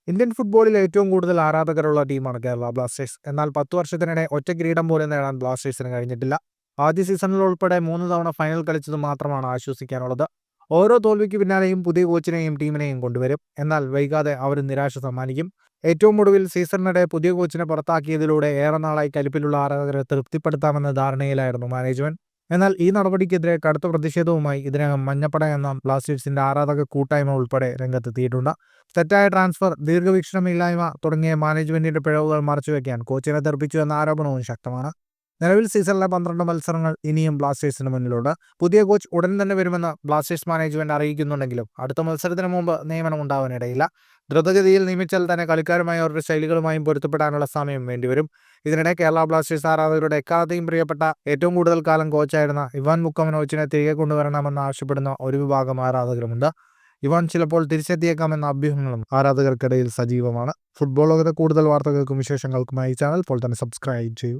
Indian ഫുട്ബോളിൽ ഏറ്റവും കൂടുതൽ ആരാധകരുള്ള ടീമാണ് കേരള ബ്ലാസ്റ്റേഴ്സ്. എന്നാൽ 10 വർഷത്തിനിടെ ഒറ്റ കിരീടം പോലും നേടാൻ ബ്ലാസ്റ്റേഴ്സിന് കഴിഞ്ഞിട്ടില്ല. ആദ്യ സീസണിൽ ഉൾപ്പെടെ 3 തവണ ഫൈനൽ കളിച്ചത് മാത്രമാണ് ആശ്വസിക്കാനുള്ളത്. ഓരോ തോൽവിക്ക് പിന്നാലെയും പുതിയ കോച്ചിനെയും ടീമിനെയും കൊണ്ടുവരും. എന്നാൽ വൈകാതെ അവർ നിരാശ സമ്മാനിക്കും. ഏറ്റവും ഒടുവിൽ സീസണിനിടെ പുതിയ കോച്ചിനെ പുറത്താക്കിയതിലൂടെ ഏറെ നാളായി കലിപ്പിലുള്ള ആരാധകരെ തൃപ്തിപ്പെടുത്താമെന്ന ധാരണയിലായിരുന്നു മാനേജ്മെന്റ്. എന്നാൽ ഈ നടപടിക്കെതിരെ കടുത്ത പ്രതിഷേധവുമായി ഇതിനകം മഞ്ഞപ്പട എന്ന ബ്ലാസ്റ്റേഴ്സിന്റെ ആരാധക കൂട്ടായ്മ ഉൾപ്പെടെ രംഗത്തെത്തിയിട്ടുണ്ട്. തെറ്റായ ട്രാൻസ്ഫർ, ദീർഘവീക്ഷണമില്ലായ്മ തുടങ്ങിയ മാനേജ്മെന്റിന്റെ പിഴവുകൾ മറച്ചുവെക്കാൻ കോച്ചിനെ തെറിപ്പിച്ചു എന്ന ആരോപണവും ശക്തമാണ്. നിലവിൽ സീസണിലെ 12 മത്സരങ്ങൾ ഇനിയും ബ്ലാസ്റ്റേഴ്സിന് മുന്നിലുണ്ട്. പുതിയ കോച്ച് ഉടൻ തന്നെ വരുമെന്ന് ബ്ലാസ്റ്റേഴ്സ് മാനേജ്മെന്റ് അറിയിക്കുന്നുണ്ടെങ്കിലും അടുത്ത മത്സരത്തിന് മുമ്പ് നിയമനം ഉണ്ടാവാനിടയില്ല. ദ്രുതഗതിയിൽ നിയമിച്ചാൽ തന്നെ കളിക്കാരുമായി അവരുടെ ശൈലികളുമായും പൊരുത്തപ്പെടാനുള്ള സമയം വേണ്ടിവരും. ഇതിനിടെ കേരള ബ്ലാസ്റ്റേഴ്സ് ആരാധകരുടെ എക്കാലത്തെയും പ്രിയപ്പെട്ട ഏറ്റവും കൂടുതൽ കാലം കോച്ചായിരുന്ന ഇവാൻ വുക്കോമനോവിച്ചിനെ തിരികെ കൊണ്ടുവരണമെന്ന് ആവശ്യപ്പെടുന്ന ഒരു വിഭാഗം ആരാധകരുമുണ്ട്. ഇവാൻ ചിലപ്പോൾ തിരിച്ചെത്തിയേക്കാമെന്ന അഭ്യൂഹങ്ങളും ആരാധകർക്കിടയിൽ സജീവമാണ്. ഫുട്ബോൾ ലോകത്തെ കൂടുതൽ വാർത്തകൾക്കും വിശേഷങ്ങൾക്കുമായി ഈ ചാനൽ ഇപ്പോൾ തന്നെ സബ്സ്ക്രൈബ് ചെയ്യൂ.